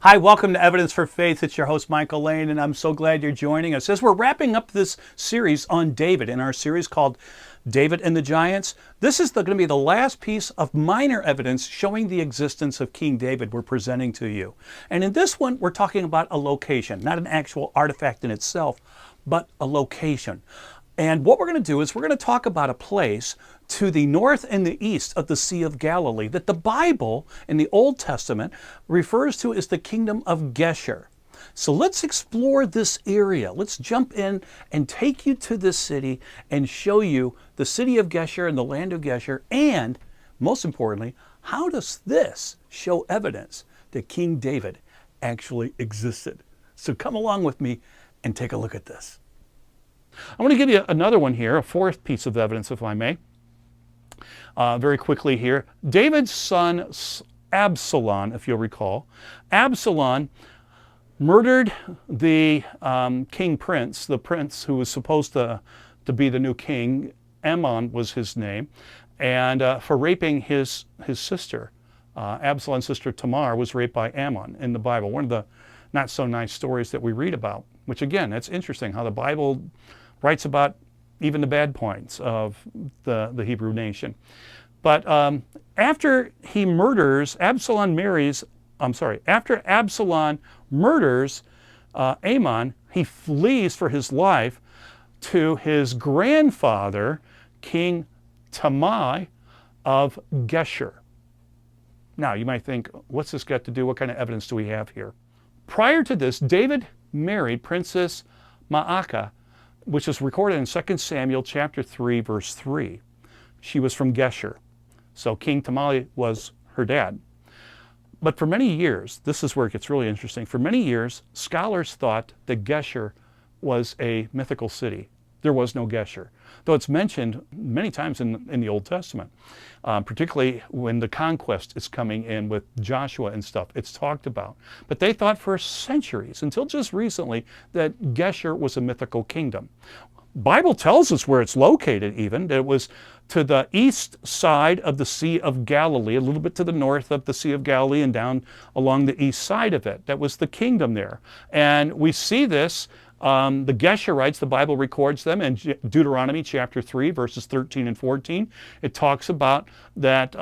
Hi, welcome to Evidence for Faith. It's your host, Michael Lane, and I'm so glad you're joining us. As we're wrapping up this series on David, in our series called David and the Giants, this is going to be the last piece of minor evidence showing the existence of King David we're presenting to you. And in this one, we're talking about a location, not an actual artifact in itself, but a location. And what we're going to do is we're going to talk about a place to the north and the east of the Sea of Galilee that the Bible in the Old Testament refers to as the kingdom of Geshur. So let's explore this area. Let's jump in and take you to this city and show you the city of Geshur and the land of Geshur. And most importantly, how does this show evidence that King David actually existed? So come along with me and take a look at this. I want to give you another one here, a fourth piece of evidence, if I may. Very quickly here. David's son Absalom, if you'll recall. Absalom murdered the king prince, the prince who was supposed to be the new king. Ammon was his name. And for raping his sister. Absalom's sister Tamar was raped by Ammon in the Bible. One of the not so nice stories that we read about, which again, that's interesting how the Bible writes about even the bad points of the Hebrew nation. But after Absalom murders Ammon, he flees for his life to his grandfather, King Tamai of Geshur. Now, you might think, what's this got to do? What kind of evidence do we have here? Prior to this, David married Princess Maacah, which is recorded in 2 Samuel chapter 3, verse 3. She was from Geshur. So King Tamai was her dad. But for many years, this is where it gets really interesting, for many years, scholars thought that Geshur was a mythical city. There was no Geshur, though it's mentioned many times in the Old Testament, particularly when the conquest is coming in with Joshua and stuff. It's talked about. But they thought for centuries, until just recently, that Geshur was a mythical kingdom. Bible tells us where it's located even, that it was to the east side of the Sea of Galilee, a little bit to the north of the Sea of Galilee and down along the east side of it. That was the kingdom there. And we see this, the Geshurites, the Bible records them in Deuteronomy chapter 3, verses 13 and 14. It talks about that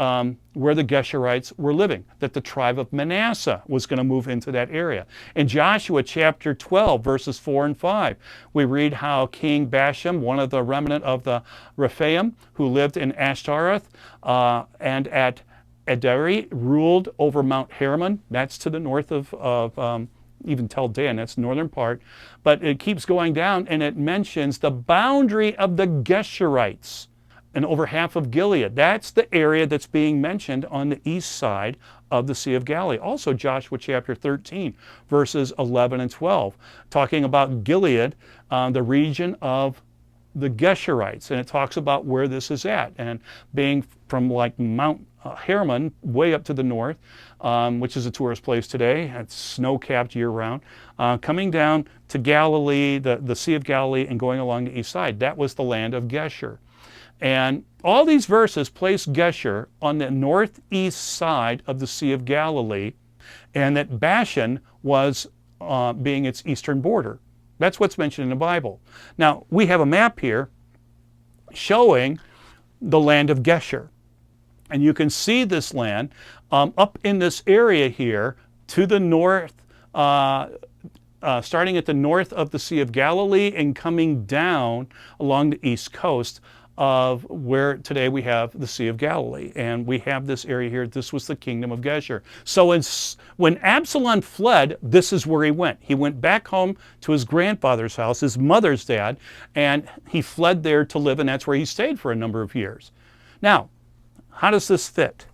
where the Geshurites were living, that the tribe of Manasseh was going to move into that area. In Joshua chapter 12, verses 4 and 5, we read how King Basham, one of the remnant of the Rephaim, who lived in Ashtaroth and at Edrei, ruled over Mount Hermon. That's to the north of even Tel Dan, that's the northern part. But it keeps going down and it mentions the boundary of the Geshurites and over half of Gilead. That's the area that's being mentioned on the east side of the Sea of Galilee. Also Joshua chapter 13, verses 11 and 12, talking about Gilead, the region of the Geshurites. And it talks about where this is at, and being from like Mount Hermon way up to the north, which is a tourist place today. It's snow-capped year-round. Coming down to Galilee, the Sea of Galilee, and going along the east side. That was the land of Geshur. And all these verses place Geshur on the northeast side of the Sea of Galilee, and that Bashan was being its eastern border. That's what's mentioned in the Bible. Now, we have a map here showing the land of Geshur. And you can see this land up in this area here to the north, starting at the north of the Sea of Galilee and coming down along the east coast of where today we have the Sea of Galilee. And we have this area here. This was the kingdom of Geshur. So when Absalom fled, this is where he went. He went back home to his grandfather's house, his mother's dad, and he fled there to live, and that's where he stayed for a number of years. Now, how does this fit?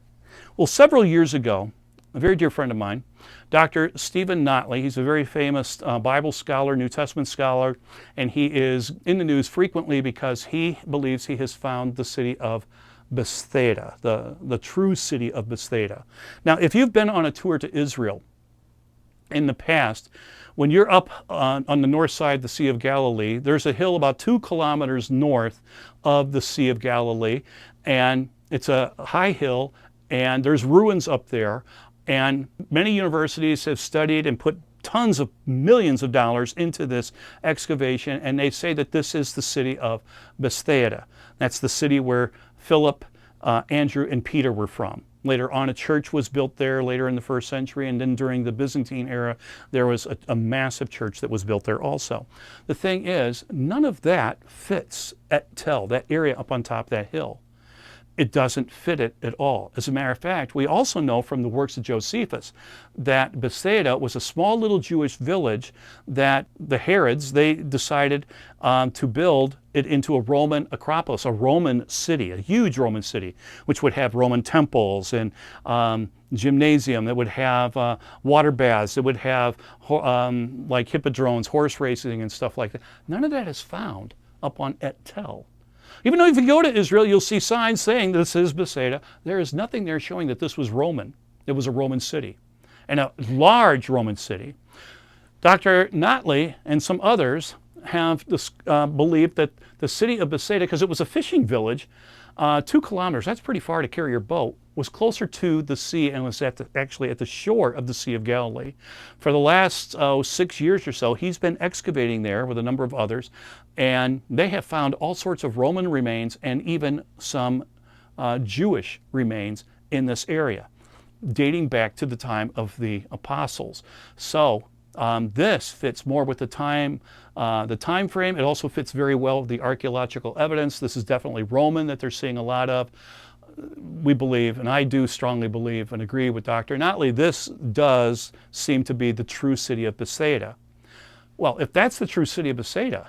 Well, several years ago, a very dear friend of mine, Dr. Stephen Notley, he's a very famous Bible scholar, New Testament scholar, and he is in the news frequently because he believes he has found the city of Bethsaida, the true city of Bethsaida. Now, if you've been on a tour to Israel in the past, when you're up on the north side of the Sea of Galilee, there's a hill about 2 kilometers north of the Sea of Galilee, and it's a high hill, and there's ruins up there And many universities have studied and put tons of millions of dollars into this excavation, and they say that this is the city of Bethsaida. That's the city where Philip, Andrew, and Peter were from. Later on, a church was built there later in the 1st century, and then during the Byzantine era, there was a massive church that was built there also. The thing is, none of that fits at Tel, that area up on top of that hill. It doesn't fit it at all. As a matter of fact, we also know from the works of Josephus that Bethsaida was a small little Jewish village that the Herods, they decided to build it into a Roman acropolis, a Roman city, a huge Roman city, which would have Roman temples and gymnasium, that would have water baths, that would have like hippodromes, horse racing and stuff like that. None of that is found up on Et Tel. Even though if you go to Israel, you'll see signs saying this is Bethsaida. There is nothing there showing that this was Roman. It was a Roman city, and a large Roman city. Dr. Notley and some others have believed that the city of Bethsaida, because it was a fishing village, 2 kilometers, that's pretty far to carry your boat, was closer to the sea and was actually at the shore of the Sea of Galilee. For the last 6 years or so, he's been excavating there with a number of others, and they have found all sorts of Roman remains and even some Jewish remains in this area, dating back to the time of the apostles. So this fits more with the time frame. It also fits very well with the archaeological evidence. This is definitely Roman that they're seeing a lot of. We believe, and I do strongly believe and agree with Dr. Notley, this does seem to be the true city of Bethsaida. Well, if that's the true city of Bethsaida,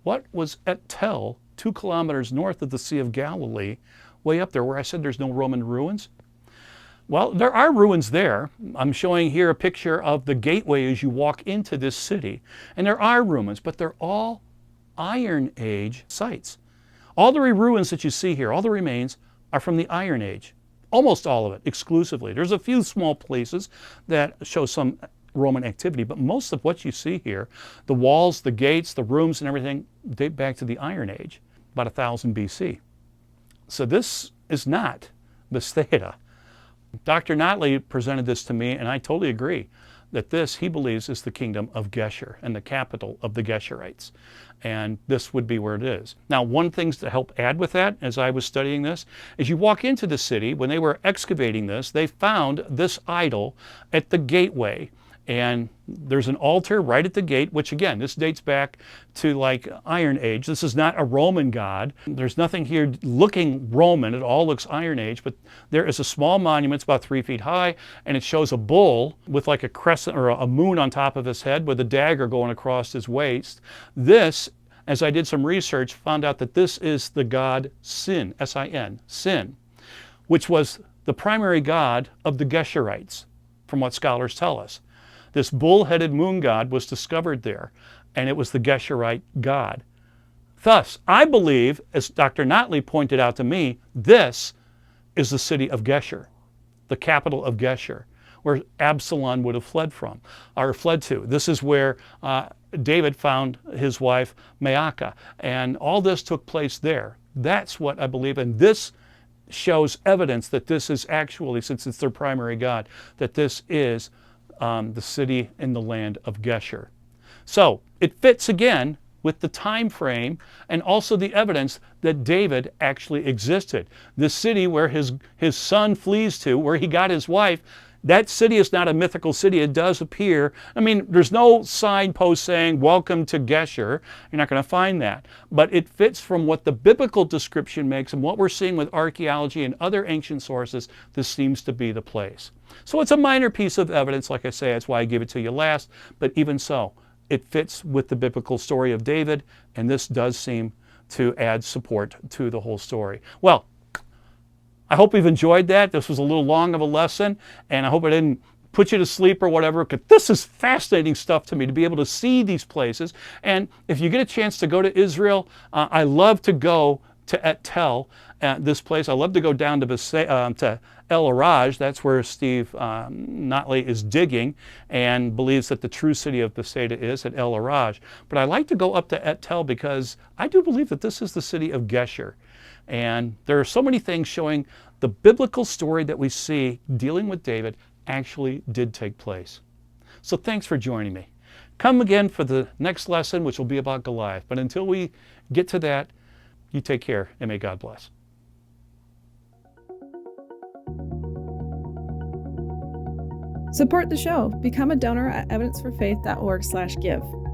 what was Et Tel, 2 kilometers north of the Sea of Galilee, way up there where I said there's no Roman ruins? Well, there are ruins there. I'm showing here a picture of the gateway as you walk into this city. And there are ruins, but they're all Iron Age sites. All the ruins that you see here, all the remains, are from the Iron Age. Almost all of it, exclusively. There's a few small places that show some Roman activity, but most of what you see here, the walls, the gates, the rooms and everything, date back to the Iron Age, about 1000 BC. So this is not Bethsaida. Dr. Notley presented this to me, and I totally agree that this, he believes, is the kingdom of Geshur and the capital of the Geshurites. And this would be where it is. Now, one thing to help add with that, as I was studying this, is you walk into the city, when they were excavating this, they found this idol at the gateway. And there's an altar right at the gate, which again, this dates back to like Iron Age. This is not a Roman god. There's nothing here looking Roman. It all looks Iron Age, but there is a small monument. It's about 3 feet high, and it shows a bull with like a crescent or a moon on top of his head with a dagger going across his waist. This, as I did some research, found out that this is the god Sin, S-I-N, Sin, which was the primary god of the Geshurites, from what scholars tell us. This bull-headed moon god was discovered there, and it was the Geshurite god. Thus, I believe, as Dr. Notley pointed out to me, this is the city of Geshur, the capital of Geshur, where Absalom would have fled from, or fled to. This is where David found his wife Maacah, and all this took place there. That's what I believe, and this shows evidence that this is actually, since it's their primary god, that this is the city in the land of Geshur. So it fits again with the time frame and also the evidence that David actually existed. This city where his son flees to, where he got his wife, that city is not a mythical city. It does appear, I mean, there's no signpost saying, welcome to Geshur. You're not going to find that. But it fits from what the biblical description makes and what we're seeing with archaeology and other ancient sources. This seems to be the place. So it's a minor piece of evidence, like I say, that's why I gave it to you last. But even so, it fits with the biblical story of David, and this does seem to add support to the whole story. Well, I hope you've enjoyed that. This was a little long of a lesson, and I hope I didn't put you to sleep or whatever, because this is fascinating stuff to me, to be able to see these places. And if you get a chance to go to Israel, I love to go to Et Tel, this place. I love to go down to El Araj. That's where Steve Notley is digging and believes that the true city of Bethsaida is at El Araj. But I like to go up to Et Tel because I do believe that this is the city of Geshur. And there are so many things showing the biblical story that we see dealing with David actually did take place. So thanks for joining me. Come again for the next lesson, which will be about Goliath. But until we get to that, you take care and may God bless. Support the show. Become a donor at evidenceforfaith.org/give.